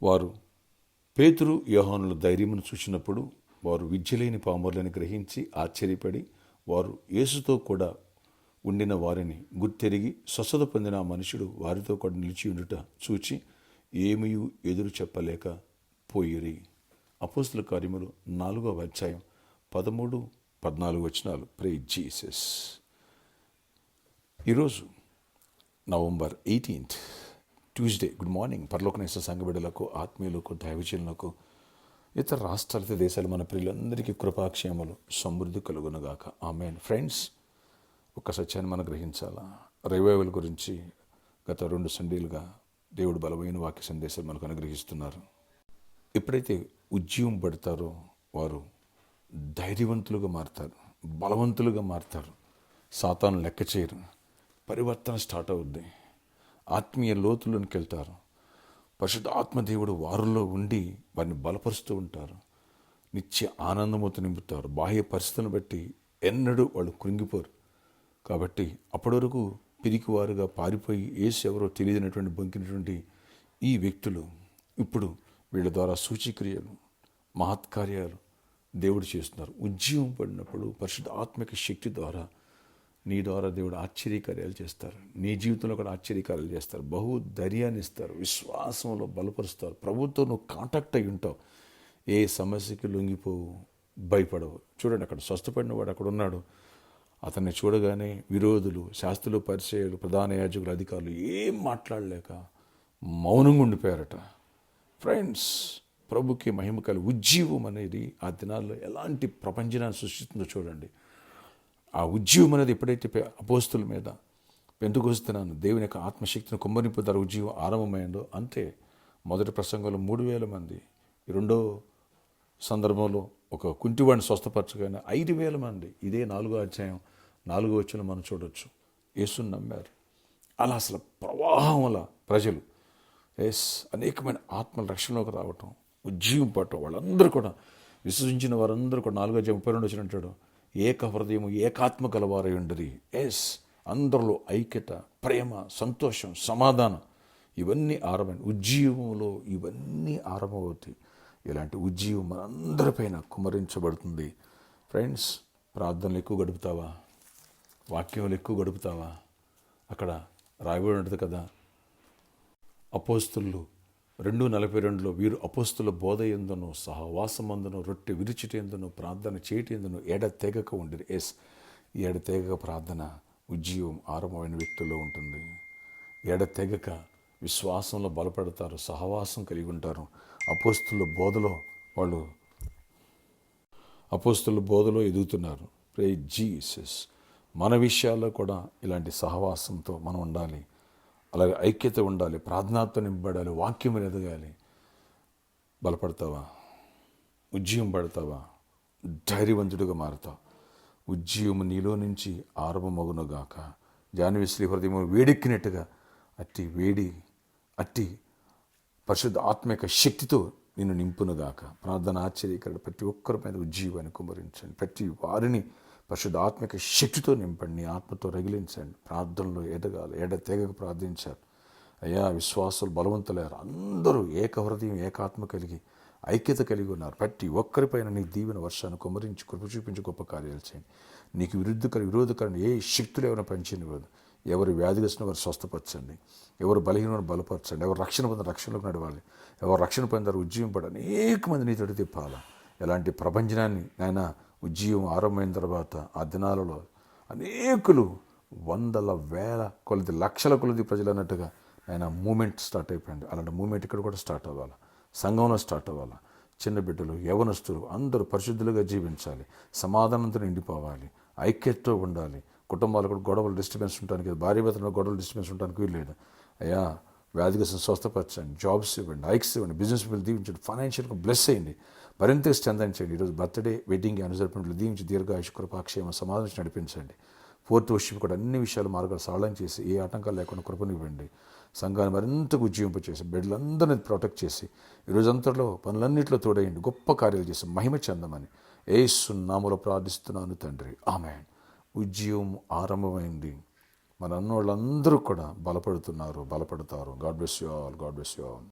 వారు పేతురు యోహానుల ధైర్యమును చూసినప్పుడు వారు విద్యలేని పామరులని గ్రహించి ఆశ్చర్యపడి వారు యేసుతో కూడా ఉండిన వారిని గుర్తెరిగి స్వస్థత పొందిన ఆ మనుషుడు వారితో కూడా నిలిచి ఉండుట చూచి ఏమీ ఎదురు చెప్పలేక పోయిరి. అపోస్తుల కార్యములు 4వ అధ్యాయం 13-14 వచనాలు. Praise Jesus. ఈరోజు నవంబర్ 18 ట్యూస్డే. గుడ్ మార్నింగ్ పరలోకనేశ్వర సంఘ బిడ్డలకు, ఆత్మీయులకు, దైవజనులకు, ఇతర రాష్ట్రాల దేశాలు మన ప్రియులందరికీ కృపాక్షేమలు సమృద్ధి కలుగునుగాక. ఆమేన్. ఫ్రెండ్స్, ఒక సత్యాన్ని మనం గ్రహించాలా. రివైవల్ గురించి గత 2 సండేలుగా దేవుడు బలమైన వాక్య సందేశాలు మనకు అనుగ్రహిస్తున్నారు. ఎప్పుడైతే ఉజ్జీవం పడతారో వారు ధైర్యవంతులుగా మారుతారు, బలవంతులుగా మారుతారు, సాతాను లెక్క చేయరు, పరివర్తన స్టార్ట్ అవుద్ది, ఆత్మీయ లోతుల్లోనికి వెళ్తారు. పరిశుద్ధ ఆత్మదేవుడు వారిలో ఉండి వారిని బలపరుస్తూ ఉంటారు. నిత్య ఆనందముతో నింపుతారు. బాహ్య పరిస్థితులను బట్టి ఎన్నడూ వాళ్ళు కృంగిపోరు. కాబట్టి అప్పటి వరకు పిరికివారుగా పారిపోయి యేసు ఎవరో తెలియనటువంటి బొంకినటువంటి ఈ వ్యక్తులు ఇప్పుడు వీళ్ళ ద్వారా సూచక్రియలు, మహత్కార్యాలు దేవుడు చేస్తున్నారు. ఉజ్జీవం పడినప్పుడు పరిశుద్ధ ఆత్మిక శక్తి ద్వారా నీ ద్వారా దేవుడు ఆశ్చర్యకార్యాలు చేస్తారు. నీ జీవితంలో కూడా ఆశ్చర్యకార్యాలు చేస్తారు. బహు ధైర్యాన్ని ఇస్తారు, విశ్వాసంలో బలపరుస్తారు. ప్రభుత్వం నువ్వు కాంటాక్ట్ అయి ఉంటావు. ఏ సమస్యకి లొంగిపోవు, భయపడవు. చూడండి, అక్కడ స్వస్థపడిన వాడు అక్కడ ఉన్నాడు. అతన్ని చూడగానే విరోధులు, శాస్త్రులు, పరిచయులు, ప్రధాన యాజకులు, అధికారులు ఏం మాట్లాడలేక మౌనంగా ఉండిపోయారట. ఫ్రెండ్స్, ప్రభుకి మహిమ కలి ఉజ్జీవం అనేది ఆ దినాల్లో ఎలాంటి ప్రపంచనాన్ని సృష్టిస్తుందో చూడండి. ఆ ఉజ్జీవం అనేది ఎప్పుడైతే అపోస్తుల మీద పెంతుకొస్తున్నాను దేవుని యొక్క ఆత్మశక్తిని కుమ్మరింపు ద్వారా ఉజ్జీవం ఆరంభమైందో అంతే. మొదటి ప్రసంగంలో 3,000 మంది, రెండో సందర్భంలో ఒక కుంటివాడిని స్వస్థపరచగానే 5,000 మంది. ఇదే 4వ అధ్యాయం 4వ వచనం మనం చూడవచ్చు. యేసుని నమ్మారు. అలా అసలు ప్రవాహంలా ప్రజలు అనేకమైన ఆత్మల రక్షణలోకి రావటం, ఉజ్జీవం పట్టడం, వాళ్ళందరూ కూడా విశ్వసించిన వారందరూ కూడా 4వ అధ్యాయం 32 వచనం అంటాడు, ఏక హృదయము ఏకాత్మ గలవారై ఉండిరి. అందరిలో ఐక్యత, ప్రేమ, సంతోషం, సమాధానం ఇవన్నీ ఆరంభం. ఉజ్జీవంలో ఇవన్నీ ఆరంభమవుతాయి. ఇలాంటి ఉజ్జీవం మనందరిపైన కుమ్మరించబడుతుంది. ఫ్రెండ్స్, ప్రార్థనలు ఎక్కువ గడుపుతావా? వాక్యంలో ఎక్కువ గడుపుతావా? అక్కడ రాయబడి ఉంటుంది కదా, అపోస్తులు 2:42 వీరు అపోస్తుల బోధ యందును, సహవాసమందును, రొట్టె విరుచుటేందును, ప్రార్థన చేయటేందును ఎడతెగక ఉండిరి. ఈ ఎడతెగక ప్రార్థన ఉజ్జీవం ఆరంభమైన వ్యక్తుల్లో ఉంటుంది. ఎడతెగక విశ్వాసంలో బలపడతారు, సహవాసం కలిగి ఉంటారు. అపోస్తుల బోధలో ఎదుగుతున్నారు. Praise Jesus. మన విషయాల్లో కూడా ఇలాంటి సహవాసంతో మనం ఉండాలి. అలాగే ఐక్యత ఉండాలి, ప్రార్థనతో నింపబడాలి, వాక్యం ఎదగాలి. బలపడతావా? ఉజ్జీవం పడతావా? ధైర్యవంతుడిగా మారుతావు. ఉజ్జీవం నీలో నుంచి ఆరంభమగునుగాక. జాన్విశ్రీ హృదయం వేడెక్కినట్టుగా అట్టి పరిశుద్ధ ఆత్మిక శక్తితో నిన్ను నింపునుగాక. ప్రార్థన ఆశ్చర్యకరణ ప్రతి ఒక్కరి మీద ఉజ్జీవాన్ని కుమ్మరించండి. ప్రతి వారిని పరిశుద్ధ ఆత్మిక శక్తితో నింపండి. నీ ఆత్మతో రగిలించండి. ప్రార్థనలో ఎదగాలి. తెగక ప్రార్థించారు. అయ్యా, విశ్వాసులు బలవంతులయ్యారు. అందరూ ఏక హృదయం, ఏకాత్మ కలిగి ఐక్యత కలిగి ఉన్నారు. ప్రతి ఒక్కరిపైన నీ దీవెన వర్షాన్ని కుమ్మరించి కృప చూపించి గొప్ప కార్యాలు చేయండి. నీకు విరోధకరణ ఏ శక్తులు ఏమైనా పనిచేయనివ్వదు. ఎవరు వ్యాధిగ్రస్తున్న వారు స్వస్థపరచండి. ఎవరు బలహీనమైన బలపరచండి. ఎవరు రక్షణ పొందిన రక్షణలోకి నడవాలి. ఎవరు రక్షణ పొందారు ఉజ్జీవం పడి అనేక మంది నీ తోటి తిప్పాలా. ఎలాంటి ప్రపంచనాన్ని నాయన ఉజ్జీవం ఆరంభమైన తర్వాత ఆ దినాలలో అనేకులు 100,000 కొలది, లక్షల కొలది ప్రజలు అన్నట్టుగా ఆయన మూమెంట్ స్టార్ట్ అయిపోయింది. అలాంటి మూమెంట్ ఇక్కడ కూడా స్టార్ట్ అవ్వాలి. సంఘంలో స్టార్ట్ అవ్వాలి. చిన్న బిడ్డలు, యవనస్తులు అందరూ పరిశుద్ధులుగా జీవించాలి. సమాధానంతో నిండిపోవాలి. ఐక్యతతో ఉండాలి. కుటుంబాలు కూడా గొడవలు, డిస్టర్బెన్స్ ఉండడానికి, భార్యాభర్తలో గొడవలు, డిస్టర్బెన్స్ ఉండడానికి వీల్లేదు. అయ్యా, వ్యాధిగ్రస్తులను స్వస్థపరచండి, జాబ్స్ ఇవ్వండి, హైక్స్ ఇవ్వండి, బిజినెస్ పీపుల్ దీవించండి, ఫైనాన్షియల్గా బ్లెస్ అయ్యండి, మరింతగా స్ట్రెంథెన్. ఈరోజు బర్త్డే, వెడ్డింగ్ యానివర్సరీ దీవించి దీర్ఘాయుష, కృపాక్షేమ, సమాధానం నడిపించండి. 4th వర్షిప్ కూడా అన్ని విషయాలు మార్గాలు సరళం చేసి ఏ ఆటంకాలు లేకుండా కృపనివ్వండి. సంఘాన్ని మరింత ఉజ్జీవింపచేసి బిడ్డలందరినీ ప్రొటెక్ట్ చేసి ఈరోజంతలో పనులన్నింటిలో తోడేయండి. గొప్ప కార్యాలు చేసి మహిమ చెందమని యేసు నామములో ప్రార్థిస్తున్నాను తండ్రి. ఆమేన్. ఉజ్జీవం ఆరంభమైంది. మన అన్నోళ్ళందరూ కూడా బలపడుతున్నారు, బలపడతారు. God bless you all.